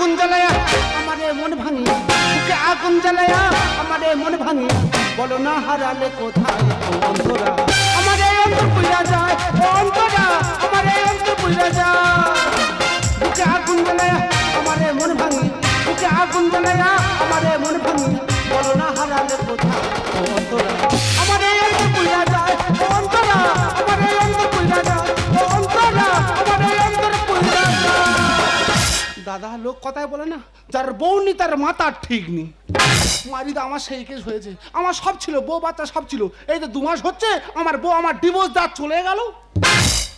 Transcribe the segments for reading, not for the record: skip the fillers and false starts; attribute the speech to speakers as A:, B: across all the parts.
A: আগুন জ্বালায়া আমারে মন ভাঙি, বুকে আগুন জ্বালায়া আমারে মন ভাঙি, বলো না হারালে কোথায় অন্তরা, আমারে অন্তর পুইরা যায়, অন্তরা আমারে অন্তর পুইরা যায়। বুকে আগুন জ্বালায়া আমারে মন ভাঙি, বুকে আগুন জ্বালায়া আমারে মন ভাঙি, বলো না হারালে কোথায় অন্তরা, আমারে অন্তর পুইরা যায়, অন্তরা আমারে অন্তর পুইরা যায়, অন্তরা আমারে অন্তর পুইরা যায়। দাদা লোক কথায় বলে না, যার বউ নি তার মাথা ঠিক নি। মারিদা আমার সেই কেস হয়েছে, আমার সব ছিল, বউ বাচ্চা সব ছিল, এই তো 2 মাস হচ্ছে আমার বউ আমার ডিভোর্স দাঁত চলে গেল।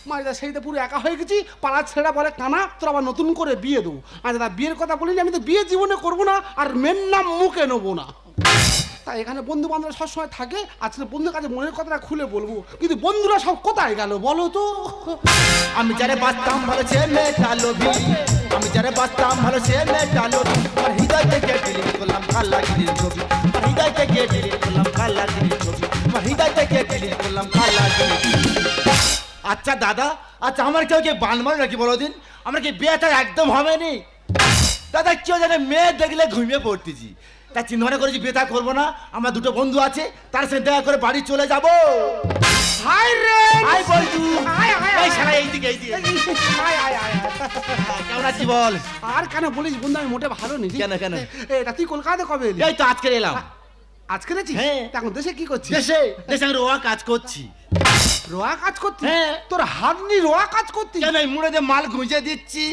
A: মারিদা সেইটা পুরো একা হয়ে গেছি, পাড়ার ছেলেরা বলে কানা তোর আবার নতুন করে বিয়ে দেবো। আর দাদা বিয়ের কথা বলিনি, আমি তো বিয়ে জীবনে করবো না, আর মেন নাম মুখে নেবো না। তাই এখানে বন্ধু বান্ধব সবসময় থাকে, আজকে বন্ধুর কাছে মনের কথাটা খুলে বলবো, কিন্তু বন্ধুরা সব কোথায় গেল বলো তো।
B: আমি যারে বাঁচতাম ভালো সে মেয়েটা লোভী, আমি যারে বাঁচতাম ভালো সে মেয়েটা লোভী, আর হৃদয় থেকে ডিলিট করলাম কালাগিরির ছবি, আর হৃদয় থেকে ডিলিট করলাম কালাগিরির ছবি, আমার হৃদয় থেকে ডিলিট করলাম কালাগিরির। আচ্ছা দাদা, আচ্ছা আমার কেউ কে বান মারে নাকি বলো দিন, আমার কি বিয়েটা একদম হবে নি দাদা, কেউ জানে মেয়ে দেখলে ঘুমিয়ে পড়তেছি, তাই চিন্তা ভাবনা করেছি বিয়েটা করবো না। আমার 2টো বন্ধু আছে, তার সাথে দেখা করে বাড়ি চলে যাবো।
A: হাই রে
B: হাই বন্ধু,
A: হাই, হাই,
B: এই শালা এইদিকে এইদিকে।
A: High high high.
B: কেমন আছিস বল?
A: আর কেন বলিস বন্ধু, আমি মোটে ভালো নেই।
B: কেন, কেন?
A: এটা তুই কলকাতা কবে এলি?
B: এই তো আজকে এলাম।
A: আজকে রেছি?
B: হ্যাঁ।
A: এখন দেশে কি করছিস?
B: দেশে দেশে আমি রোয়া কাজ করছি।
A: রোয়া কাজ করছিস?
B: হ্যাঁ।
A: তোর হাত নিয়ে রোয়া কাজ করছিস?
B: কেন এই মুড়ে দিয়ে মাল গুঁজে দিচ্ছি।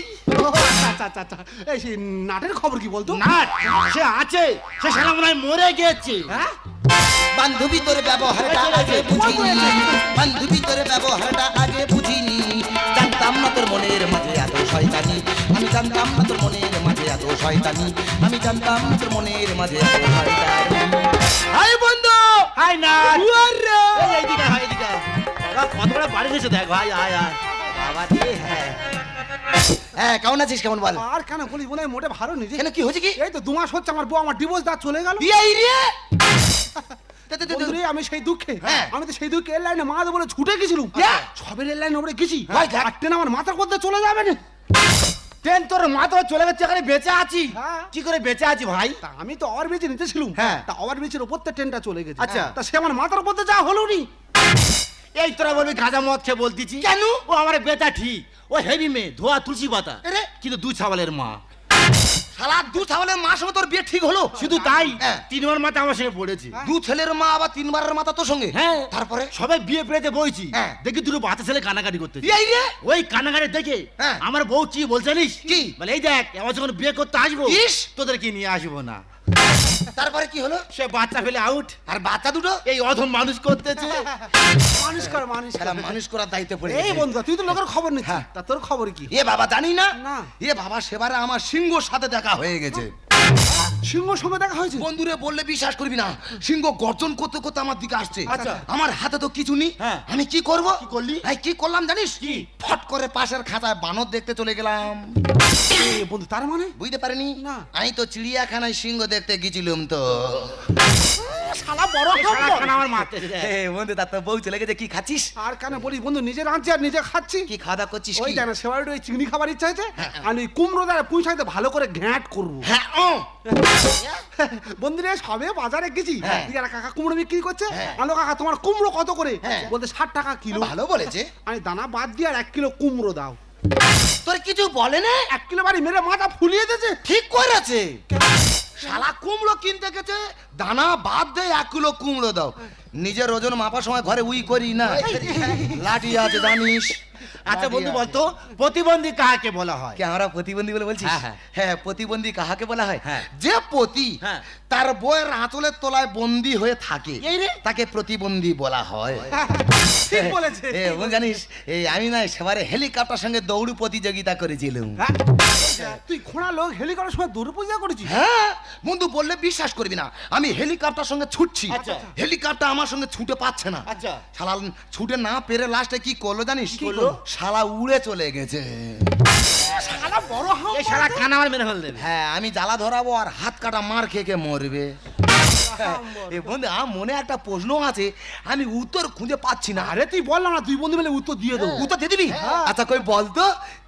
A: ও, আচ্ছা আচ্ছা আচ্ছা। এই সেই নাটের খবর কি বলতো?
B: না সে আছে, সে শালা মনে হয় মরে গেছে।
A: হ্যাঁ?
C: বান্ধবী তোর ব্যবহারটা আগে বুঝিনি, বান্ধবী তোর ব্যবহারটা আগে বুঝিনি, জানতাম না তোর মনের মাঝে এত শয়তানি, আমি জানতাম না তোর মনের মাঝে এত শয়তানি, আমি জানতাম না তোর মনের মাঝে এত শয়তানি।
B: হাই বন্ধু, হাই না এই এইদিকে, হাই এইদিকে। বাবা কত বড় বাড়ি দিয়েছে দেখ ভাই, আয় আয় বাবা রে। হ্যাঁ
C: হ্যাঁ, কেমন আছিস? কেমন বল?
A: আর কেন বলিস বলে মোটে ভালো নেই রে।
C: কেন, কি হয়েছে কি?
A: এই তো 2 মাস হচ্ছে আমার বউ আমার ডিভোর্স দাঁত চলে গেল।
C: এই রে
A: বন্ধুরে, আমি সেই দুঃখে,
C: হ্যাঁ।
A: আমি তো সেই দুঃখে এয়ারলাইনে মাঝে বলে ছুটে গেছিলাম।
C: হ্যাঁ।
A: সবের এয়ারলাইনে ওপরে গেছি,
C: ভাই, দেখ।
A: আর ট্রেন আমার মাথার মধ্যে চলে যাবে না।
B: ট্রেন তোর মাথা চলে গেছে, এখানে বেঁচে আছি।
A: হ্যাঁ।
B: কি করে বেঁচে আছি ভাই?
A: তা আমি তো ওভার ব্রিজে নিতেছিলাম,
B: হ্যাঁ।
A: তা ওভার ব্রিজের উপর থেকে ট্রেনটা চলে গেছে।
B: আচ্ছা।
A: তা সে আমার মাথার মধ্যে যা হলো নি।
B: এই তোরা বলবি গাঁজা মদ খেয়ে বলতেছি
C: কেন?
B: ও আমার বেটা ঠিক, ও হেভি মেয়ে, ধোয়া তুলসী পাতা,
C: আরে।
B: কিন্তু 2 ছাওয়ালের মা।
C: শালা 2 ছাগলের মার সঙ্গে তোর বিয়ে ঠিক হলো?
B: শুধু তাই,
C: হ্যাঁ।
B: 3বার মাথা আমার সঙ্গে পড়েছে।
C: 2 ছেলের মা আবার 3বারের মাথা তোর সঙ্গে?
B: হ্যাঁ।
C: তারপরে?
B: সবাই বিয়ে পেয়েছে বইছি,
C: হ্যাঁ।
B: দেখি 2টো বাচ্চা ছেলে কানাকাটি করতে।
C: এই রে
B: ওই কানাকাটি দেখে
C: হ্যাঁ।
B: আমার বউ কি বলছে জানিস?
C: কি?
B: বলে এই দেখ আমার যখন বিয়ে করতে আসবো
C: ইস!
B: তোদেরকে নিয়ে আসবো না।
C: তারপরে কি হলো?
B: সে বাচ্চা ফেলে আউট,
C: আর বাচ্চা দুটো?
B: এই অধম মানুষ করতেছে।
A: মানুষ কর মানুষ কর।
C: শালা মানুষ করার দায়িত্ব পড়ে
A: এই
C: গেছে।
A: বন্ধু, তুই তো লোকের খবর নিচ্ছিস,
C: হ্যাঁ।
A: তা তোর খবর কি?
C: এ বাবা, জানি না।
A: না।
C: এ বাবা, সেবারে আমার সিংহর সাথে দেখা হয়ে গেছে।
A: সিংহ সঙ্গে দেখা হয়েছে?
C: বন্ধুরে বললে বিশ্বাস করবি না, সিংহ গর্জন করতে করতে আমার দিকে আসছে।
B: আচ্ছা।
C: আমার হাতে তো কিছু নেই,
B: হ্যাঁ।
C: আমি কি করব?
B: কি করলি?
C: এই কি করলাম জানিস?
B: কি?
C: ফট করে পাশের খাঁচায় বানর দেখতে চলে গেলাম।
A: এ বন্ধু, তার মানে
C: বুঝতে পারিনি?
A: না।
C: আমি তো চিড়িয়াখানায় সিংহ দেখতে গেছিলাম তো।
A: শালা বড়
B: এই শালা
A: খবর।
B: খানা আমার মারতেছে দেখ।
C: বন্ধু, তার তো বউ চলে গেছে, কি খাচ্ছিস?
A: আর কেন বলিস বন্ধু, নিজে রাঁধছি আর নিজে খাচ্ছি।
C: কি খাওয়া দাওয়া করছিস?
A: ওই
C: কি?
A: জানা সেবার ওই চিংড়ি খাবার ইচ্ছা হয়েছে, আমি কুমড়ো দ্বারা পুঁই শাকতে ভালো করে ঘ্যাঁট করবো।
C: হ্যাঁ, ও
A: বন্ধুরে সবে বাজারে গেছি,
C: হ্যাঁ।
A: যারা কাকা কুমড়ো বিক্রি করছে,
C: হ্যাঁ।
A: আলো কাকা তোমার কুমড়ো কত করে?
C: হ্যাঁ।
A: বলতে 60 টাকা কিলো।
C: ভালো বলেছে।
A: আমি দানা বাদ দিয়ে আর 1 কিলো কুমড়ো দাও।
C: তোর কিছু বলে না?
A: 1 কিলো বাড়ি মেরে মাথা ফুলিয়ে দিয়েছে।
C: ঠিক করেছে। শালা কুমড়ো কিনতে গেছে, দানা বাদ দে 1 কিলো কুমড়ো দাও। নিজের ওজন মাপার সময় ঘরে উই করি না, লাঠি আছে জানিস।
B: আচ্ছা বন্ধু বলতো প্রতিবন্ধী কাকে বলা হয়?
C: কি আমরা প্রতিবন্ধী বলে বলছিস?
B: হ্যাঁ, হ্যাঁ।
C: হ্যাঁ, প্রতিবন্ধী কাহাকে বলা হয়?
B: হ্যাঁ।
C: যে পতি
B: হ্যাঁ।
C: তার বউয়ের আঁচলের তলায় বন্দী হয়ে থাকে,
B: এই রে।
C: তাকে প্রতিবন্ধী বলা হয়।
A: ঠিক বলেছে।
C: জানিস, এই আমি না সেবারে হেলিকপ্টার সঙ্গে দৌড় প্রতিযোগিতা করেছিলাম।
A: হ্যাঁ? তুই খোঁড়া লোক হেলিকপ্টার সময় দুর্পূজা করেছিস?
C: হ্যাঁ বন্ধু, বললে বিশ্বাস করবি না, আমি হেলিকপ্টার সঙ্গে ছুটছি,
B: আচ্ছা।
C: হেলিকপ্টার আমার সঙ্গে ছুটে পাচ্ছে না।
B: আচ্ছা।
C: শালা ছুটে না পেরে লাস্টে কি করলো জানিস?
B: কি করলো?
C: শালা উড়ে চলে গেছে।
A: শালা বড় হাম।
B: এই শালা কানা আমার মেরে ফেল দেবে।
C: হ্যাঁ, আমি জ্বালা ধরাবো আর হাত কাটা মার খেয়ে খেয়ে মরবে। এ বন্ধু আমার মনে একটা প্রশ্ন আছে, আমি উত্তর খুঁজে পাচ্ছি না।
A: আরে তুই বল না, তুই বন্ধু মিলে উত্তর দিয়ে দেবো।
C: উত্তর দিয়ে দিবি? আচ্ছা কই বলতো,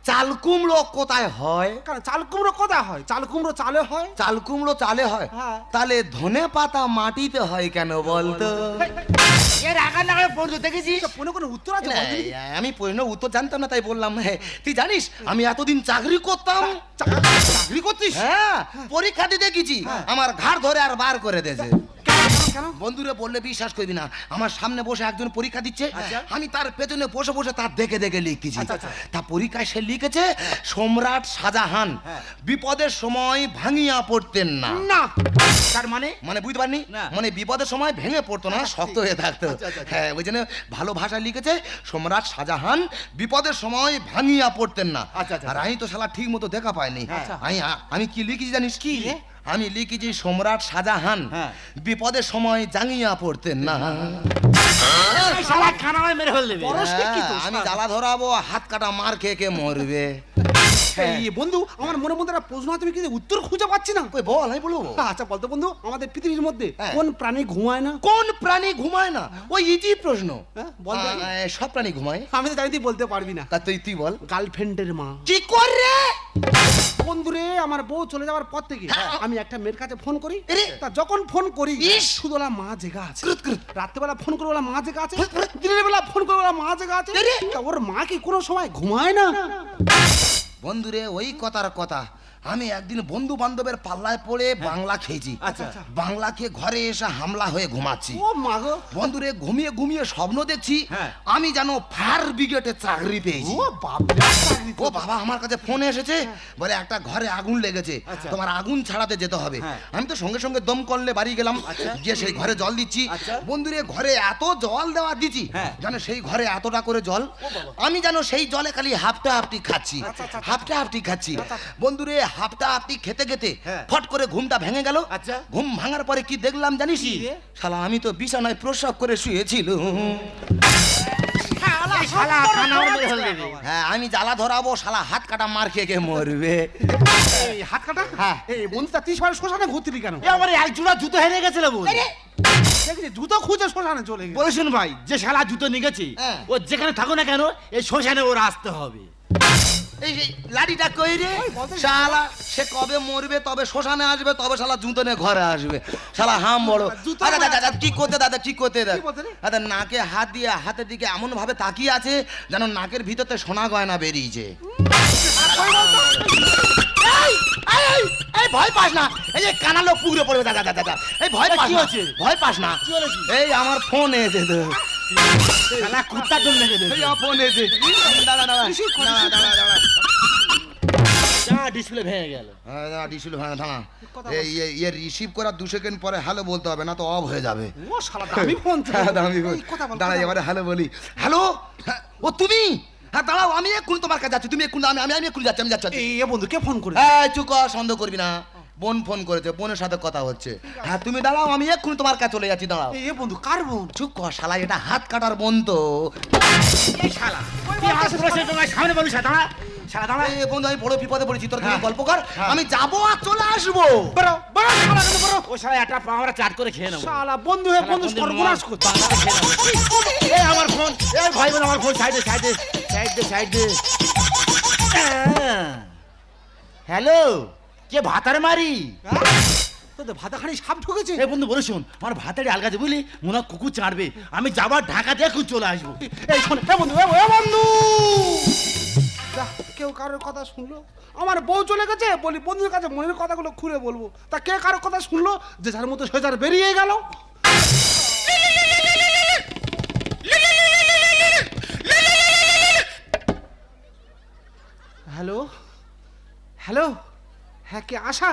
C: চাল কুমড়ো কোথায় হয়?
A: কারণ চাল কুমড়ো কোথায় হয়? চাল কুমড়ো চালে হয়।
C: চাল কুমড়ো চালে হয়,
A: হ্যাঁ।
C: তাহলে ধনে পাতা মাটিতে হয় কেন বলতো?
B: এর আগার নাগারে বন্ধু দেখেছিস?
A: কোনো কোনো উত্তর আছে?
C: না,
A: বল দেখি।
C: আমি প্রশ্ন উত্তর জানতাম না তাই বললাম। তুই জানিস আমি এতদিন চাকরি করতাম।
A: চাকরি করতিস?
C: হ্যাঁ, পরীক্ষা দিতে গেছি, আমার ঘাড় ধরে আর বার করে দিয়েছে।
A: কেন?
C: বন্ধুরে বললে বিশ্বাস করবি না, আমার সামনে বসে একজন পরীক্ষা দিচ্ছে, আমি তার পেছনে বসে বসে তার দেখে দেখে লিখতেছি। তা পরীক্ষায় সে লিখেছে সম্রাট শাহজাহান বিপদের সময় ভাঙিয়া পড়তেন না।
A: না।
B: তার মানে
C: মানে বুঝতে পারনি?
B: না।
C: মানে বিপদের সময় ভেঙে পড়তো না, শক্ত হয়ে থাকতো। হ্যাঁ, ওই জন্য ভালো ভাষায় লিখেছে সম্রাট শাহজাহান বিপদের সময় ভাঙিয়া পড়তেন না। আর আমি তো শালা ঠিক মতো দেখা পাইনি। আমি কি লিখেছি জানিস কি? আমি লিখেছি সম্রাট শাহজাহান বিপদের সময় জাঙ্গিয়া পড়তেন না।
B: শালা খানায় মেরে ফেলবে।
C: আমি জ্বালা ধরাবো, হাত কাটা মার খেয়ে কে মরবে।
A: এই বন্ধু, আমার মনে মধ্যে একটা প্রশ্ন আছে, আমি কিন্তু উত্তর খুঁজে পাচ্ছি না।
C: কই বল, আমি বলবো।
A: আচ্ছা বলতো বন্ধু, আমাদের পৃথিবীর মধ্যে কোন প্রাণী ঘুমায় না?
C: কোন প্রাণী ঘুমায় না? ওই ইজি প্রশ্ন।
A: বল দেখি।
C: সব প্রাণী ঘুমায়।
A: আমি তো জানি তুই বলতে পারবি না।
C: তা তুই বল।
A: গার্লফ্রেন্ডের মা।
C: কি করে?
A: বন্ধুরে, আমার বউ চলে যাওয়ার পর থেকে আমি একটা মেয়ের কাছে ফোন করি।
C: এরে।
A: তা যখন ফোন করি
C: ইস।
A: শুধু ওলা মা জেগা আছে। রাত্রেবেলা ফোন করে ওলা মা জেগা আছে, দিনের বেলা ফোন করে ওলা মা জেগা আছে।
C: এরে।
A: তা ওর মা কি কোনো সময় ঘুমায় না?
C: বন্ধুরে, ওই কথার কথা, আমি একদিন বন্ধু বান্ধবের পাল্লায় পড়ে বাংলা খেয়েছি।
A: আচ্ছা।
C: বাংলা খেয়ে ঘরে এসে হামলা হয়ে ঘুমাচ্ছি।
A: ও মা গো।
C: বন্ধুরে, ঘুমিয়ে ঘুমিয়ে স্বপ্ন দেখছি আমি যেন ফায়ার ব্রিগেডে চাকরি পেয়েছি।
A: ও বাপরে।
C: ও বাবা, আমার কাছে ফোন এসেছে, বলে একটা ঘরে আগুন লেগেছে, তোমার আগুন ছাড়াতে যেতে হবে। আমি তো সঙ্গে সঙ্গে দম করলে বাড়ি গেলাম, গিয়ে সেই ঘরে জল দিচ্ছি। বন্ধুরে, ঘরে এত জল দেওয়া দিচ্ছি যেন সেই ঘরে এতটা করে জল, আমি যেন সেই জলে খালি হাফটা হাফটি খাচ্ছি, হাফটা হাফটি খাচ্ছি। বন্ধুরে, হাফটা হাফটি খেতে খেতে ফট করে ঘুমটা ভেঙে গেল। ঘুম ভাঙার পরে কি দেখলাম জানিস? শালা, আমি তো বিছানায় প্রস্রাব করে শুয়েছিল।
B: শালা খানায় মেরে ফেলবে।
C: হ্যাঁ, আমি জ্বালা ধরাবো, শালা হাত কাটা মার খেয়ে কে মরবে।
A: এই হাত কাটা? এই বন্ধুটা 30 বার শ্মশানে ঘুরতিলি কেন?
B: এ আমার এক জোড়া জুতো হেরে গেছিল বল।
A: দেখছি জুতো খুঁজে শ্মশানে চলে গেছে।
B: বলে শুন ভাই, যে শালা জুতো নিয়ে গেছে ও যেখানে থাকো না কেন এই শ্মশানে ওর আসতে হবে।
C: এই যে লাঠিটা কই রে? শালা, সে কবে মরবে তবে শ্মশানে আসবে, তবে শালা জুতো নিয়ে ঘরে আসবে। শালা হাম বড়। আরে দাদা, কি করতে দাদা, কি করতে দাদা? দাদা নাকে হাত দিয়ে হাতের দিকে এমন ভাবে তাকিয়ে আছে যেন নাকের ভিতরতে সোনা গয়না বেরিয়েছে। এই ভয় পাস না, এই যে কানালো পুকুরে পড়বে। দাদা দাদা, এই ভয় পাস না, ভয় পাস না। এই আমার ফোন এসে তো,
B: শালা কুত্তা দম মেরে দেবে।
C: এই আমার ফোন এসে। দাদা দাদা দাদা দাদা,
B: যা ডিসপ্লে ভেঙে গেল।
C: ডিসপ্লে ভাঙা থানা। এই রিসিভ করার 2 সেকেন্ড পরে হ্যালো বলতে হবে, না তো অফ হয়ে যাবে।
A: ও শালা দামি ফোন তো।
C: হ্যাঁ, দামি ফোন।
A: এই কথা বল।
C: দাঁড়া, এবারে হ্যালো বলি। হ্যালো, ও তুমি? হ্যাঁ দাঁড়াও, আমি এক্ষুনি তোমার কাছে যাচ্ছি। তুমি এক্ষুনি, আমি এক্ষুনি যাচ্ছি, আমি যাচ্ছি।
A: এই বন্ধু কে ফোন করে?
C: এই চুপ কর, সন্দেহ করবি না। বোন ফোন করেছে, বোনের সাথে কথা হচ্ছে। হ্যাঁ তুমি দাঁড়াও, আমি এক্ষুনি তোমার কাছে চলে যাচ্ছি, দাঁড়াও।
A: এই বন্ধু কার বোন?
C: চুপ কর শালা, এটা হাত কাটার বোন তো।
B: এই শালা তুই আমার বসে তোমার সামনে বলিস না, দাঁড়া শালা দাঁড়া।
C: এই বন্ধু, আমি বড় বিপদে পড়েছি, তোর কি গল্প কর, আমি যাবো আর চলে আসবো।
A: বড় বড় শালা কেন বড়?
B: ও শালা একটা পাওয়ার চাট করে খেয়ে নেবো।
A: শালা বন্ধু হয়ে বন্ধু সর্বনাশ করছে।
B: এই আমার ফোন, এই ভাই বোন আমার ফোন সাইডে সাইডে সাইডে সাইডে। হ্যালো, কে ভাতার মারি?
A: তোদের ভাতা খানি সাপ ঢুকেছে।
B: এই বন্ধু বলে শুন, আমার ভাতারি আলগাছে বুঝলি, মনে হয় কুকুর চাড়বে। আমি যাবার ঢাকা দিয়ে এখন চলে আসবো।
A: এই শোন, এ বন্ধু, এ বন্ধু, যা, কেউ কারোর কথা শুনলো? আমার বউ চলে গেছে, বলি বন্ধুর কাছে মনের কথাগুলো খুলে বলবো। তা কে কারোর কথা শুনলো? যে যার মতো সে যার বেরিয়ে গেল। হ্যালো হ্যালো, হ্যাঁ কে আশা?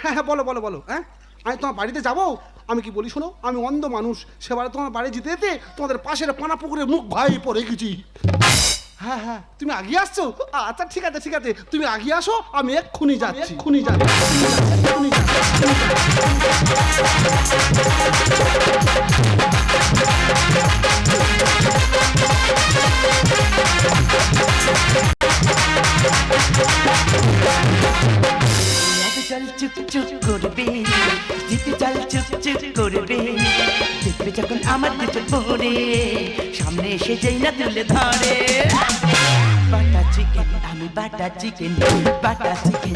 A: হ্যাঁ হ্যাঁ, বলো বলো বলো। হ্যাঁ, আমি তোমার বাড়িতে যাবো। আমি কি বলি শোনো, আমি অন্ধ মানুষ, সেবারে তোমার বাড়ি যেতে যেতে তোমাদের পাশের পানা পুকুরে মুখ ভাই পড়ে গেছি। হ্যাঁ হ্যাঁ, তুমি আগিয়ে আসছো? আচ্ছা ঠিক আছে ঠিক আছে, তুমি আগিয়ে আসো, আমি এক্ষুনি যাচ্ছি, এক্ষুনি যাচ্ছি, এক্ষুনি
D: চল চুপ চুপ করবি, জিতে চল চুপ চুপ নতুন মোড়ে সামনে এসে যেই না তুলে ধরে বাটা চিকেন আমি বাটা চিকেন বাটা চিকেন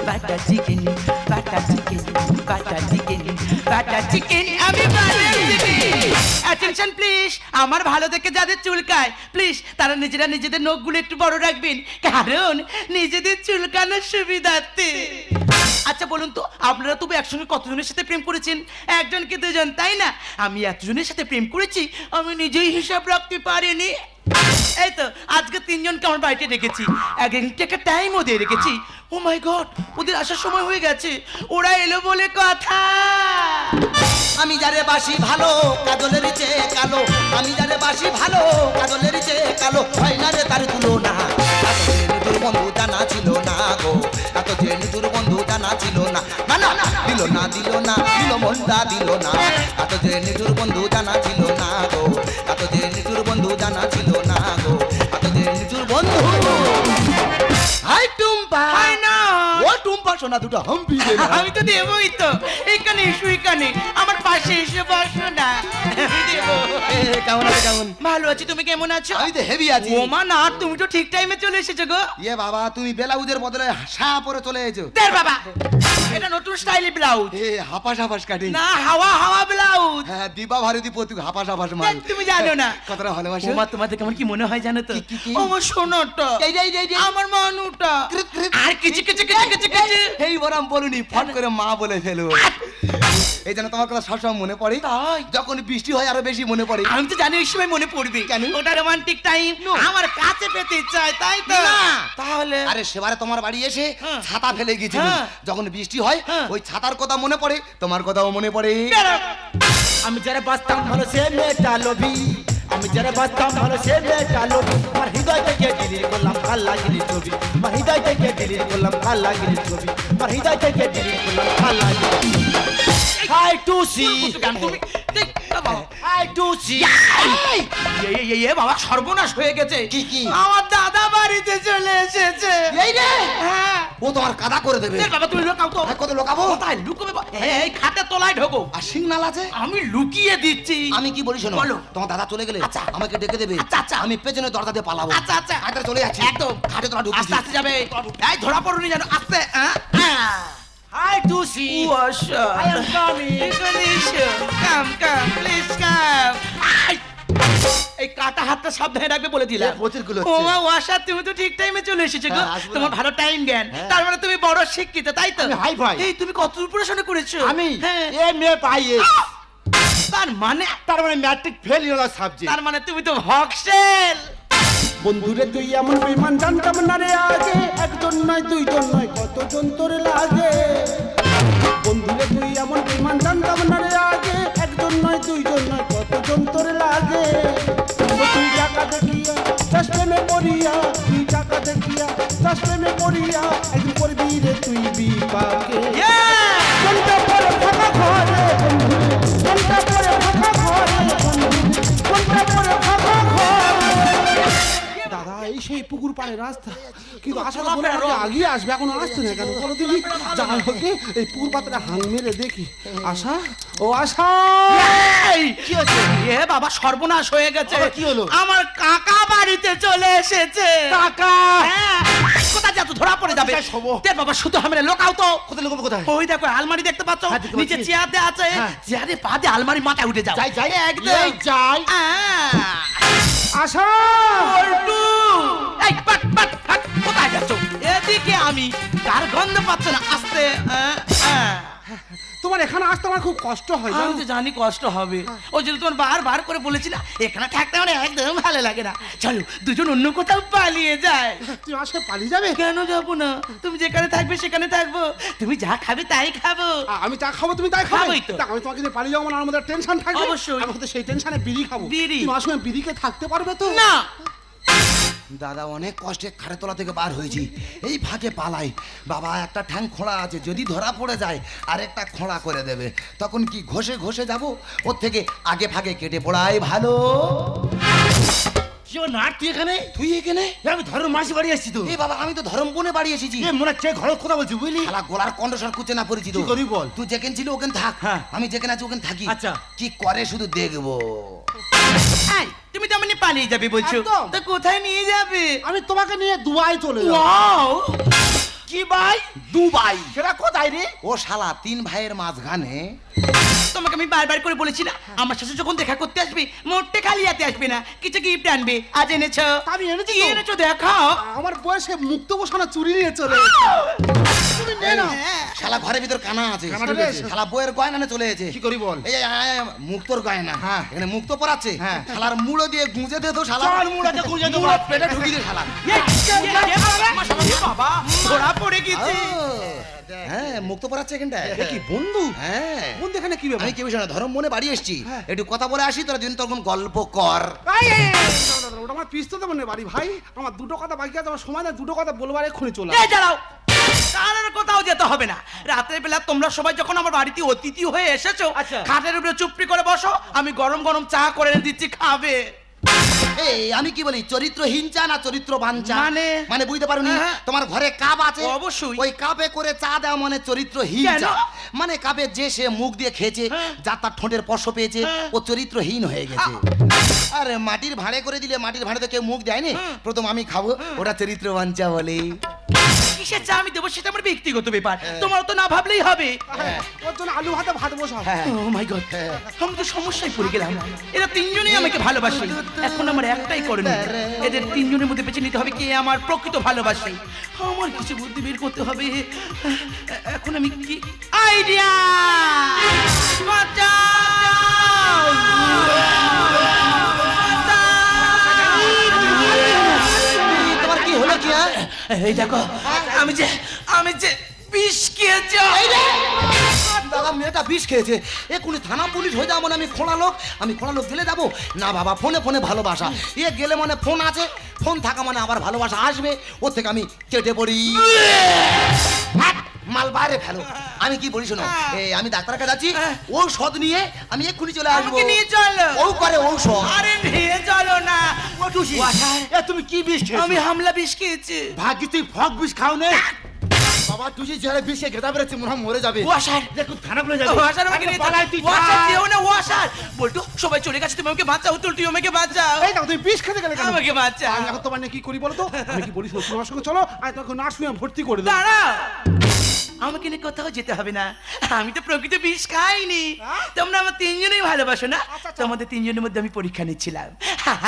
D: বাটা চিকেন বাটা চিকেন বাটা চিকেন বাটা চিকেন আমি বাটা চিকেন অ্যাটেনশন প্লিজ আমার ভালো দেখে যাদের চুলকায় প্লিজ তারা নিজেরা নিজেদের নখগুলো একটু বড় রাখবেন কারণ নিজেদের চুলকানোর সুবিধার্থে আচ্ছা বলুন তো আপনারা তবু একসঙ্গে কতজনের সাথে প্রেম করেছেন একজন কি দুজন তাই না আমি এতজনের সাথে প্রেম করেছি আমি নিজেই হিসাব রাখতে পারিনি এই তো আজকে তিনজনকে আমার বাড়িতে রেখেছি এক একটা টাইমও দিয়ে রেখেছি ও মাই গড ওদের আসার সময় হয়ে গেছে ওরা এলো বলে কথা
C: আমি যারে বাসি ভালো কাজলের চেয়ে কালো আমি যারে বাসি ভালো কাজলের চেয়ে কালো হয় না রে তার তুলনা এত যে নিতুর বন্ধু জানা ছিল না গো এত যে নিতুর বন্ধু জানা ছিল না না না দিল না দিল না দিল মনটা দিল না এত যে নিতুর বন্ধু জানা ছিল না গো এত যে নিতুর বন্ধু জানা ছিল না গো এত যে নিতুর বন্ধু হাই টুম্পা
D: হাই না
C: ও টুম্পা সোনা দুটো হাম্পি দে না।
D: আমি তো দেবই তো এখানে এসো এখানে আমার পাশে এসে বসো না আমি দেবো
C: কেমন আছে কেমন
D: ভালো আছি তুমি কেমন আছো
C: আমি তো হেভি আছি
D: ওমা না তুমি তো ঠিক টাইমে চলে এসেছো গো
C: ইয়ে বাবা তুমি ব্লাউজের বদলে শাহ পরে চলে এসেছো
D: দের বাবা এটা নতুন স্টাইলি ব্লাউজ
C: এ হাপাস হাপাস কাটিং
D: না হাওয়া হাওয়া ব্লাউজ
C: হ্যাঁ দিবা ভারতী পতু হাপাস হাপাস মাল
D: তুমি জানো না
C: কতটা ভালোবাসো
D: ওমা তোমাদের কেমন কি মনে হয় জানো তো
C: কি?
D: আমার সোনাটা আমার মানুটা
C: কৃত, কৃত।
D: আর কিছু কিছু কিছু কিছু কিছু
C: এই বরাম বলুনি ফট করে মা বলে ফেলো এই জন্য তোমার কথা সবসময় মনে পড়ে
D: তাই?
C: যখন বৃষ্টি হয় আরো বেশি মনে পড়ে
D: আমি তো জানি ওই সময় মনে পড়বে
C: কেন?
D: ওটা রোমান্টিক টাইম আমার কাছে পেতে চাই তাই তো
C: না।
D: তাহলে
C: আরে সেবারে তোমার বাড়ি এসে
D: হ্যাঁ।
C: ছাতা ফেলে গেছিল
D: হ্যাঁ।
C: যখন বৃষ্টি হয়
D: হ্যাঁ।
C: ওই ছাতার কথা মনে পড়ে তোমার কথাও মনে পড়ে
D: বেরো।
B: আমি যারা বাঁচতাম ভালো সে মেয়েটা লোভী আমি যারা বাঁচতাম ভালো সে মেয়েটা লোভী আমার হৃদয় থেকে ডিলিট করলাম কাল্লাগিরির ছবি আমার হৃদয় থেকে ডিলিট করলাম কাল্লাগিরির ছবি আমার হৃদয় থেকে ডিলিট করলাম কাল্লাগিরির হাই টু সি
D: গান তুমি দেখ, বাবা।
B: হাই টু সি
D: বাবা সর্বনাশ হয়ে গেছে
C: কি?
D: আমার দাদা বাড়িতে চলে এসেছে
C: এই রে
D: হ্যাঁ
C: ও তোমার কাদা করে দেবে
D: দেখ বাবা তুমি লোকাও তো
C: হ্যাঁ, কত লোকাবো
D: কোথায় লুকোবে এই খাটের তলায় ঢোকো
C: আর সিগনাল আছে
D: আমি লুকিয়ে দিচ্ছি
C: আমি কি বলি শোনো
D: বলো।
C: তোমার দাদা চলে গেলে
D: আচ্ছা।
C: আমাকে ডেকে দেবে
D: আচ্ছা, আচ্ছা।
C: আমি পেছনে দরজা দিয়ে পালাবো
D: আচ্ছা, আচ্ছা।
C: খাটে চলে যাচ্ছি
D: একদম।
C: খাটে তোরা ঢুকছি
D: আস্তে আস্তে যাবে এই ধরা পড়ুনি জানো আস্তে
B: হাই টু সি
D: ওয়াশা
B: I am coming.
D: Come come please come এই কাটা হাতটা সাবধানে রাখবে বলে দিলাম
C: এ, প্রচুরগুলো হচ্ছে।
D: ওমা ওয়াশা তুমি তো ঠিক টাইমে চলে এসেছো গো
C: হ্যাঁ, আসবো না।
D: তোমার ভালো টাইম জ্ঞান
C: হ্যাঁ।
D: তার মানে তুমি বড় শিক্ষিত তাই তো
B: আমি হাই ফাই।
D: এই তুমি কত পড়াশোনা করেছো
B: আমি
D: হ্যাঁ
B: এ মেয়ে পাই
D: তার মানে
B: তার মানে ম্যাট্রিক ফেল হলো সাবজেক্ট
D: তার মানে তুমি তো হকসেল
A: বন্ধুরে তুই এমন বিমান জানতাম না রে আগে একজন নয় দুইজন নয় কতজন তোর লাগে বন্ধুরে তুই এমন বিমান জানতাম না রে আগে একজন নয় দুইজন নয় কতজন তোর লাগে ও তুই টাকা দেখিয়া চাষপ্রেমে পড়িয়া তুই টাকা দেখিয়া চাষপ্রেমে পড়িয়া একদিন করবি রে তুই বিপাকে কোনটা পরে ফাঁকা ঘরে বন্ধু কোনটা পরে ফাঁকা ঘরে বন্ধু কোনটা পরে ফাঁকা ঘরে দাদা এই সেই পুকুর পাড়ের রাস্তা কিন্তু আসলে বলে আমাকে আগিয়ে আসবে এখন আসছে না কেন বলো দেখি যা হোক এই পুকুর পাত্রে হাং মেরে দেখি আশা ও আশা
D: কি হচ্ছে এ বাবা সর্বনাশ হয়ে গেছে
C: আবার কি হলো?
D: আমার কাকা বাড়িতে চলে এসেছে
B: কাকা
D: হ্যাঁ, কোথায় যাচ্ছ ধরা পড়ে যাবে
B: কোথায় শোবো?
D: দে বাবা শুধু হামরে লোকাও তো
C: কোথায় লোকাবো কোথায়
D: ওই দেখো আলমারি দেখতে পাচ্ছ
B: হ্যাঁ, দেখতে
D: নিচে
B: পাচ্ছি।
D: চেয়ারে আছে
B: হ্যাঁ।
D: চেয়ারে পা দিয়ে আলমারি মাথায় উঠে যাও
B: যাই যাই
D: একদম
B: এই যাই
A: আশা
D: পল্টু এই পাট পাট পাট কোথায় যাচ্ছ এদিকে আমি কার গন্ধ পাচ্ছ না আস্তে
A: তোমার এখানে আসতে আমার খুব কষ্ট হয়
D: আমি
A: জানো
D: তো জানি কষ্ট হবে ওই জন্য তোমার বার করে বলেছি না এখানে থাকতে আমার একদম ভালো লাগে না চলো দুজন অন্য কোথাও পালিয়ে যায়
A: তুমি আসে পালিয়ে যাবে
D: কেন যাবো না তুমি যেখানে থাকবে সেখানে থাকবো তুমি যা খাবে তাই খাবো
A: আমি চা খাবো তুমি তাই খাবে
D: খাবোই তো।
A: দেখ, আমি তোমাকে নিয়ে পালিয়ে যাবো না আমার মধ্যে টেনশন থাকবে
D: অবশ্যই।
A: আমি হয়তো সেই টেনশনে বিড়ি খাবো
D: বিড়ি?
A: তুমি আসলে বিড়িকে থাকতে পারবে তো
D: না
C: দাদা অনেক কষ্টে খাটের তলা থেকে বার হয়েছি এই ফাঁকে পালাই বাবা একটা ঠ্যাং খোঁড়া আছে যদি ধরা পড়ে যায় আরেকটা খোঁড়া করে দেবে তখন কি ঘষে ঘষে যাব ওর থেকে আগে ফাঁকে কেটে পড়াই ভালো
B: কি ও নাট তুই এখানে?
C: তুই এখানে?
B: আমি ধর্ম মাসি বাড়ি আসছি তো।
C: এ বাবা আমি তো ধরম বনে বাড়ি এসেছি।
B: এ মনে হচ্ছে ঘরের কথা বলছি বুঝলি?
C: শালা গোলার কণ্ঠস্বর কুচে না পরিচিত।
B: কি করি বল?
C: তুই যেখানে ছিল ওখানে থাক,
B: হ্যাঁ।
C: আমি যেখানে আছি ওখানে থাকি।
B: আচ্ছা।
C: কি করে শুধু দেখবো।
D: এই, তুমি তো মানে পালিয়ে যাবে বলছো,
A: একদম।
D: তো কোথায় নিয়ে যাবে?
A: আমি তোমাকে নিয়ে দুবাই চলে যাবো।
D: ওয়াও,
B: কি ভাই?
C: দুবাই।
B: সেটা কোথায় রে?
C: ও শালা 3 ভাইয়ের মাঝখানে।
D: তোমাকে আমি বারবার করে বলেছি না, আমার সাথে যখন দেখা করতে আসবে মোটে খালি হাতে আসবে না, কিছু গিফট আনবে। আজ এনেছো?
A: আমি এনেছি
D: কি
A: তো।
D: এনেছো দেখাও।
A: আমার বয়সে মুক্ত বসানো চুরি নিয়ে চলে তুমি নে না।
C: শালা ঘরের ভিতর কানা আছে।
A: কানা ঢুকেছে।
C: শালা বইয়ের গয়না নিয়ে চলে এসেছে।
B: কি করি বল?
C: এই মুক্তর গয়না।
B: হ্যাঁ।
C: এখানে মুক্ত পরাচ্ছে।
B: হ্যাঁ।
C: শালার মুড়ো দিয়ে গুঁজে দে তো শালা।
B: চল মুড়াতে গুঁজে দেবো।
C: মুড়ো পেটে ঢুকিয়ে দে শালা।
D: বাবা ধরা পড়ে গেছে।
C: হ্যাঁ মুক্ত পরাচ্ছে এখানটায়।
A: এ কি বন্ধু?
C: হ্যাঁ।
A: বন্ধু এখানে কি ব্যাপার?
C: আমি কি বিষয় না ধরম মনে বাড়ি এসেছি,
A: হ্যাঁ।
C: একটু কথা বলে আসি, তোরা দিন তখন গল্প কর।
A: এই, এই, এই, না, না, না, ওটা আমার পিস্তল দেবো না বাড়ি ভাই। আমার দুটো কথা বাকি আছে, আমার সময় না, দুটো কথা বলবার এক্ষুনি চলে
D: এই দাঁড়াও, তার আর কোথাও যেতে হবে না। রাতের বেলা তোমরা সবাই যখন আমার বাড়িতে অতিথি হয়ে এসেছো,
B: আচ্ছা।
D: খাটের উপরে চুপটি করে বসো, আমি গরম গরম চা করে এনে দিচ্ছি, খাবে।
C: এই আমি কি বলি, চরিত্রহীন চা না চরিত্রবান চা?
D: মানে?
C: মানে বুঝতে পারোনি?
D: হ্যাঁ।
C: তোমার ঘরে কাপ আছে?
D: অবশ্যই।
C: ওই কাপে করে চা দেওয়া মানে চরিত্রহীন
D: কেন?
C: চা। মানে কাপে যে সে মুখ দিয়ে খেয়েছে,
D: হ্যাঁ।
C: যার তার ঠোঁটের স্পর্শ পেয়েছে,
D: হ্যাঁ।
C: ও চরিত্রহীন হয়ে গেছে। আরে মাটির ভাঁড়ে করে দিলে মাটির ভাঁড়ে তো কেউ মুখ দেয়নি, প্রথম আমি খাবো, ওটা চরিত্রবান চা বলে।
D: কিসের চা আমি দেবো সেটা আমার ব্যক্তিগত ব্যাপার, তোমার তো না ভাবলেই হবে।
A: হ্যাঁ, ওর জন্য আলু ভাতে ভাত বসাও।
C: হ্যাঁ।
D: ও মাই গড, আমি তো সমস্যায় পড়ে গেলাম। এরা তিনজনেই আমাকে ভালোবাসে, এখন আমার একটাই করণীয়, এদের তিনজনের মধ্যে বেছে নিতে হবে কে আমার প্রকৃত ভালোবাসে। আমার কিছু বুদ্ধি বের করতে হবে। এখন আমি কি আইডিয়া,
C: তোমার কি হলো কি? হ্যাঁ?
D: এই দেখো, আমি যে বিষ খেয়েছি।
C: দাদা মেয়েটা বিষ খেয়েছে, এক্ষুনি থানা পুলিশ হয়ে যাবো মানে আমি খোঁড়া লোক গেলে যাবো না বাবা। ফোনে ফোনে ভালোবাসা, এ গেলে মানে ফোন আছে, ফোন থাকা মানে আবার ভালোবাসা আসবে, ওর থেকে আমি কেটে পড়ি। হাট, মাল বাইরে ফেলো। আমি কি বলি শোনো, এই আমি ডাক্তার কাছে যাচ্ছি, ঔষধ নিয়ে আমি এক্ষুনি চলে আসবো।
D: আমাকে নিয়ে চলো।
C: ও করে ঔষধ।
D: আরে নিয়ে চলো না। ওয়াটার,
B: এ তুমি কি বিষ খেয়েছো?
D: আমি হামলা বিষ খেয়েছি।
B: ভাগ্যি তুই ফক বিষ খাও নে। বাবা তুই যে যারা বিষে খেতে পেরেছি মনে হয় মরে যাবে।
D: ওয়াশার,
B: দেখো থানা বলে যাবে।
D: ওয়াশার আমাকে নিয়ে
B: পালাই তুই
D: ওয়াশার
B: যা।
D: যেও না, ওয়াশার বলতো সবাই চলে গেছে, তুমি আমাকে বাঁচাও, তুই আমাকে বাঁচাও,
A: এই দেখো তুমি বিষ খেতে গেলে কেন?
D: আমাকে বাঁচাও।
A: আমি এখন তোমার নিয়ে কি করি বলো তো? আমি কি বলি শোনো, তোমার সঙ্গে চলো, আর তোমাকে নার্সিং হোমে ভর্তি করে দেবো।
D: দাঁড়াও, আমাকে নিয়ে কোথাও যেতে হবে না, আমি তো প্রকৃত বিষ খাইনি। তোমরা আমার তিনজনেই ভালোবাসো না, তোমাদের তিনজনের মধ্যে আমি পরীক্ষা নিচ্ছিলাম।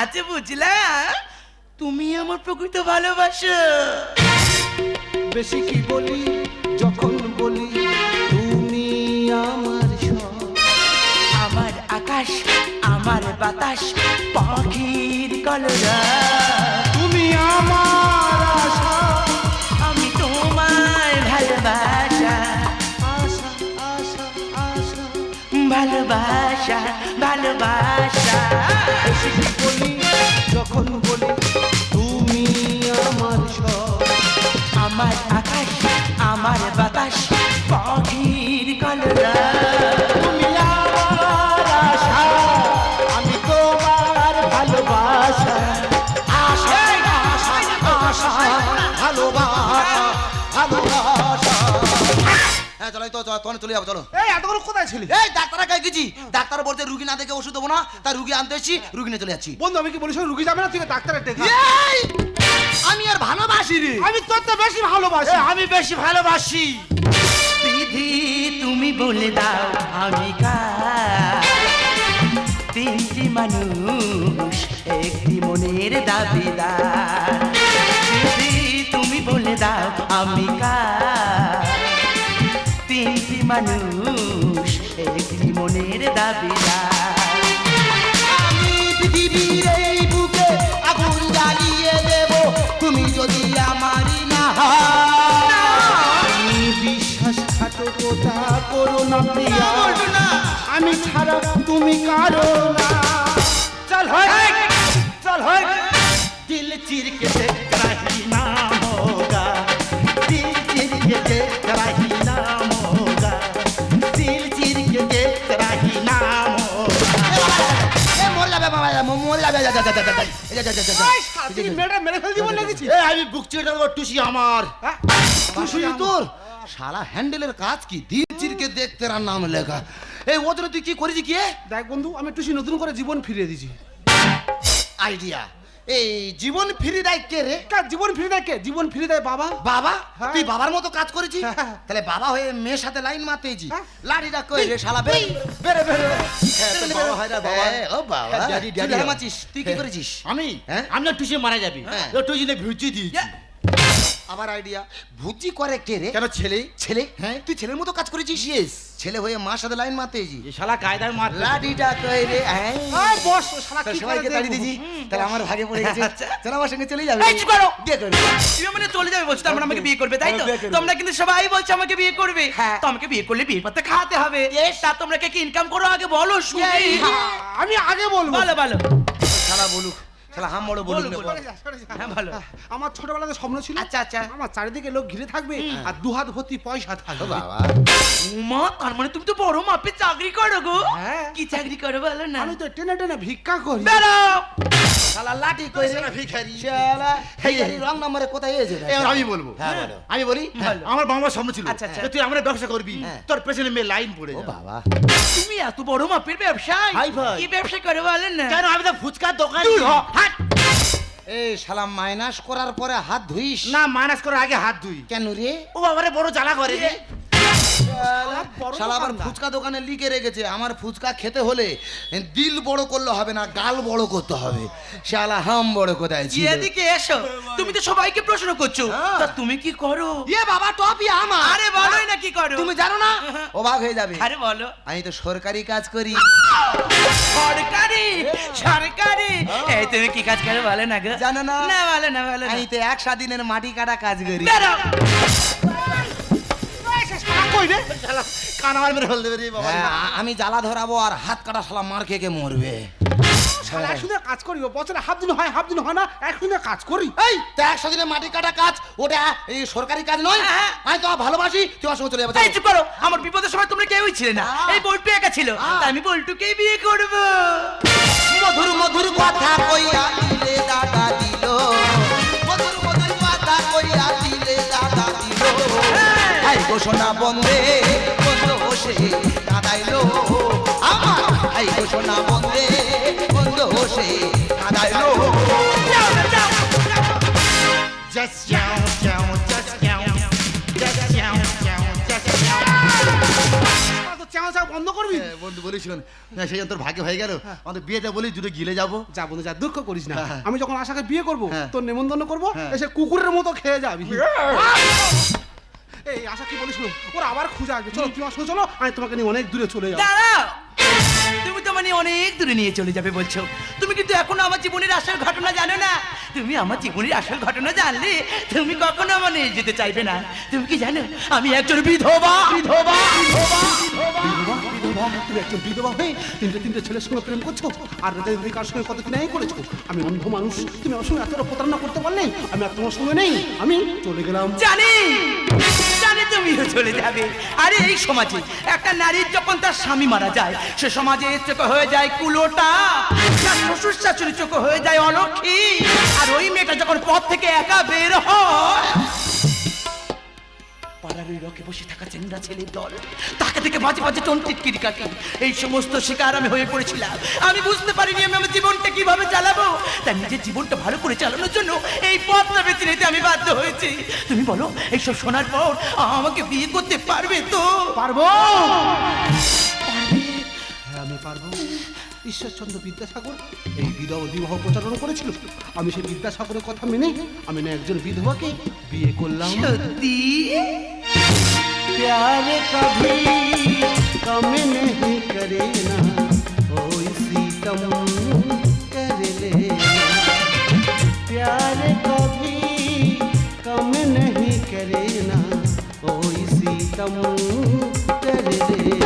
D: আচ্ছা বুঝলাম, তুমি আমার প্রকৃত ভালোবাসো।
A: বেশি কি বলি যখন বলি তুমি আমার সব।
D: আমার আকাশ, আমার বাতাস, পাখির কলরা,
A: তুমি আমার আশা,
D: আমি তোমায় ভালোবাসা,
A: আশা, আশা, আশা।
D: ভালোবাসা, ভালোবাসা।
A: বেশি কি বলি যখন বলি তুমি আমার সব।
D: আমার আকাশ, আমার বাতাস, পাখির কলরা,
A: তুমি আমার আশা, আমি তোমার ভালোবাসা। আশা, আশা, আশা, ভালোবাসা, ভালোবাসা।
C: হ্যাঁ চলো তো তখন চলে যাবো, চলো।
A: এই এতক্ষণ কোথায় ছিলি?
C: এই ডাক্তার কাছে গেছি, ডাক্তার বলতে রুগী না দেখে ওষুধ দেবো না, তাই রুগী আনতে এসেছি, রুগী নিয়ে চলে যাচ্ছি।
A: বন্ধু আমি কি বলি শোনো, রুগী যাবে না, তুই ডাক্তারের ডেকে আন।
C: এই, আমি আর ভালোবাসি রে।
A: আমি তোর তো বেশি ভালোবাসি।
B: আমি বেশি ভালোবাসি।
D: বিধি তুমি বলে দাও আমি কার, তিনটি মানুষ একটি মনের দাবিদার। বিধি তুমি বলে দাও আমি কার, তিনটি মানুষ একটি মনের দাবিদার।
C: আমি পৃথিবীর এই বুকে আগুন জ্বালিয়ে দেব, তুমি যদি আমারই না হও।
A: আমি বিশ্বাসঘাতকতা করো না প্রিয়া, আমি ছাড়া তুমি কারো না। চল হয়, চল হয়।
B: दिल चीर के तेरा ही नाम होगा, दिल चीर के तेरा ही नाम होगा, दिल चीर के तेरा ही नाम होगा।
C: এ মরে যাবে বাবা, মরে যাবে, যা, যা, যা,
A: এই সাথী মেয়েটা মেরে ফেল দিব লেগেছি
B: এ আমি বুক চিড়ে দেবো টুসি আমার
A: হ্যাঁ?
C: খুশি তোর শালা হ্যান্ডেলের কাজ কি দিন চিরকে দেখতে রার নাম লেখা এই ওদের তুই কি করেছি কি
A: দেখ বন্ধু আমি টুসি নতুন করে জীবন ফিরিয়ে দিয়েছি
C: আইডিয়া এই জীবন ফিরে দেয় কে রে
A: জীবন ফিরে দেয় কে? জীবন ফিরে দেয় বাবা।
C: বাবা
A: হ্যাঁ।
C: তুই বাবার মতো কাজ করেছিস
A: হ্যাঁ।
C: তাহলে বাবা হয়ে মেয়ের সাথে লাইন মারতেছি
A: হ্যাঁ।
C: লাঠিটা কই রে শালা বেরে
B: বেরে বেরে বাবা হয় না বাবা
C: ও বাবা
B: হ্যাঁ, ড্যাডি, ড্যাডি।
C: তুই মারছিস তুই কি করেছিস
B: আমি
C: হ্যাঁ?
B: আমি না টুসি মারা যাবি
C: হ্যাঁ।
B: টুসি নে ভিউচি দিয়েছি
C: আবার আইডিয়া ভুজি করে কে রে
B: কেন ছেলে
C: ছেলে
B: হ্যাঁ।
C: তুই ছেলের মতো কাজ করেছিস ছেলে হয়ে মার সাথে লাইন মারতেছি
B: এই শালা কায়দার মার
C: লাঠিটা কই রে
A: এই বস শালা
C: তোর
A: কি
C: সবাইকে
A: করে
C: তাড়ি দিয়েছি তাহলে আমার ভাগে পড়ে গেছে চল আমার সঙ্গে চলে যাবে
D: এই চুপ করো।
C: বিয়ে করবি
D: তুমি মানে চলে যাবে বলছো, তার মানে আমাকে বিয়ে করবে, তাই তো?
C: হ্যাঁ, বিয়ে করবো।
D: তোমরা কিন্তু সবাই বলছো আমাকে বিয়ে করবে।
C: হ্যাঁ।
D: তো আমাকে বিয়ে করলে বিয়ের পাতে খাওয়াতে হবে। তা তোমরা কে কি ইনকাম করো আগে বলো শুনি।
A: আমি আগে বলবো।
D: বলো বলো।
C: শালা বলুক শালা হাম বড় বলুক
D: বলুক,
C: না।
A: সরে যা, সরে যা।
D: হ্যাঁ, ভালো।
A: আমার ছোটবেলাতে স্বপ্ন ছিল
D: আচ্ছা, আচ্ছা।
A: আমার চারিদিকে লোক ঘিরে থাকবে আর দু হাত ভর্তি পয়সা
C: ও
A: থাকবে।
C: বাবা
D: উমা, তার মানে তুমি তো বড় মাপে চাকরি করো গো।
A: হ্যাঁ।
D: কি চাকরি করো বলো না?
A: আমি তো টেনে টেনে ভিক্ষা করি।
D: বেরো।
C: শালা লাঠি কই রে
B: ভিখারি
C: শালা ভিখারি রং নম্বরে কোথায় এসে
B: এবার আমি বলবো
C: হ্যাঁ, বলো।
B: আমি বলি আমার বাবা স্বপ্ন ছিল
D: আচ্ছা, আচ্ছা।
B: যে তুই আমরা ব্যবসা করবি
C: হ্যাঁ।
B: তোর পেছনে মেয়ে লাইন পড়ে
C: ও
B: যাবে
C: বাবা
D: তুমি এত বড় মাপের ব্যবসায়
B: হাই ভাই।
D: কি ব্যবসা করো বলো না?
B: কেন আমি তো ফুচকার দোকান
D: দূর হ,
B: দিই।
D: হাট।
C: এই শালা মাইনাস করার পরে হাত ধুইস
B: না মাইনাস করার আগে হাত ধুই
C: কেন রে
B: ও বাবারে বড় জ্বালা করে রে
C: শালা আবার ফুচকা দোকানে লিখে রেখেছে আমার ফুচকা খেতে হলে দিল বড় করলে হবে না গাল বড় করতে হবে শালা হাম বড় কোথায় ছিল
D: এদিকে এসো, তুমি তো সবাইকে প্রশ্ন করছো,
C: হ্যাঁ।
D: তা তুমি কি করো?
C: ইয়ে বাবা টপি আমার
D: আরে বলোই না কি করো।
C: তুমি জানো না অবাক হয়ে যাবে
D: আরে বলো।
C: আমি তো সরকারি কাজ করি
D: সরকারি সরকারি এই তুমি কি কাজ করো বলো না গো?
C: জানো না?
D: না বলো না, বলো না।
C: আমি তো 100 দিনের মাটি কাটা কাজ করি
D: বেরো।
A: কই রে?
B: শালা কান আমার মেরে ফেল দেবে রে বাবা
C: হ্যাঁ, আমি জ্বালা ধরাবো আর হাত কাটা শালা মার খেয়ে মরবে
A: শালা একসঙ্গে কাজ করি ও বছরে হাফ দিন হয় হাফ দিন হয় না একসঙ্গে কাজ করি।
C: এই তো 100 দিনের মাটি কাটা কাজ ওটা এই সরকারি কাজ নয়
D: হ্যাঁ।
C: আমি তো ভালোবাসি তোমার সঙ্গে চলে যাবো
D: এই চুপ করো, আমার বিপদের সময় তোমরা কেউই ছিলে না, এই বল্টু একা ছিল, তাই আমি বল্টুকেই বিয়ে করব।
C: মধুর মধুর কথা কইয়া দিলে দাদা দিল মধুর মধুর কথা কইয়া দিলে দাদা দিল এই ঘোষণা বন্দে বন্ধ বসে কাঁদাইলো আমার এই ঘোষণা বন্দে বন্ধ বসে কাঁদাইলো
D: যাও না, যাও, যাও।
B: জাস্ট যাও যাও জাস্ট যাও জাস্ট যাও যাও জাস্ট যাও
A: তোরা তো চাও চাও বন্ধ করবি।
B: বন্ধু বলিস না সেই জন্য তোর ভাগ্য হয়ে গেল আমাদের বিয়েটা বলি দুটো গিলে যাবো
A: যা বন্ধু যা দুঃখ করিস না।
B: হ্যাঁ।
A: আমি যখন আশাকে বিয়ে করব
B: হ্যাঁ।
A: তোর নেমন্তন্ন করব
B: হ্যাঁ।
A: এসে কুকুরের মতো খেয়ে যাবি। এই আশা কি বলিস ওরা আবার খুঁজে আসবে। চলো তুমি আমার সঙ্গে চলো আমি তোমাকে নিয়ে অনেক দূরে চলে যাবো।
D: দাঁড়াও, তুমি তো মানে অনেক দূরে নিয়ে চলে যাবে বলছো, তুমি কিন্তু এখনো আমার জীবনের আসল ঘটনা জানো না। তুমি আমার জীবনের আসল ঘটনা জানলে তুমি কখনো আমার নিয়ে যেতে চাইবে না। তুমি কি জানো আমি একজন বিধবা বিধবা বিধবা
A: বিধবা, তুমি একজন বিধবা হয়ে তিনটে ছেলের সঙ্গে প্রেম করছো আর রাতের কার সঙ্গে কত কিনাই করেছো। আমি অন্ধ মানুষ, তুমি আমার সঙ্গে এতটা প্রতারণা করতে পারলে আমি আর তোমার সঙ্গে নেই, আমি চলে গেলাম।
D: জানি জানি তুমিও চলে যাবে। আরে এই সমাজে একটা নারীর যখন তার স্বামী মারা যায় সে সমাজে চোখ হয়ে যায় কুলোটা, তার শ্বশুর শাশুড়ি চোখ হয়ে যায় অলক্ষী, আর ওই মেয়েটা যখন পথ থেকে একা বের হয় পাড়ার ওই রকে বসে থাকা চেংড়া ছেলের দল তাকে থেকে মাঝে মাঝে টোন টিটকিরি কাটি, এই সমস্ত শিকার আমি হয়ে পড়েছিলাম। আমি বুঝতে পারিনি আমি আমার জীবনটা কিভাবে চালাবো, তাই নিজের জীবনটা ভালো করে চালানোর জন্য এই পথটা বেছে নিতে আমি বাধ্য হয়েছি। তুমি বলো এইসব শোনার পর আমাকে বিয়ে করতে পারবে তো?
A: পারবো, হ্যাঁ আমি পারবো। ঈশ্বরচন্দ্র বিদ্যাসাগর এই বিবাহ প্রচারণ করেছিল, আমি সেই বিদ্যাসাগরের কথা মেনে আমি না একজন বিধবাকে বিয়ে করলাম।
D: সত্যি?
A: प्यार कभी कम नहीं करे ना कोई सितम कर लेना, प्यार कभी कम नहीं करे ना कोई सितम कर लेना।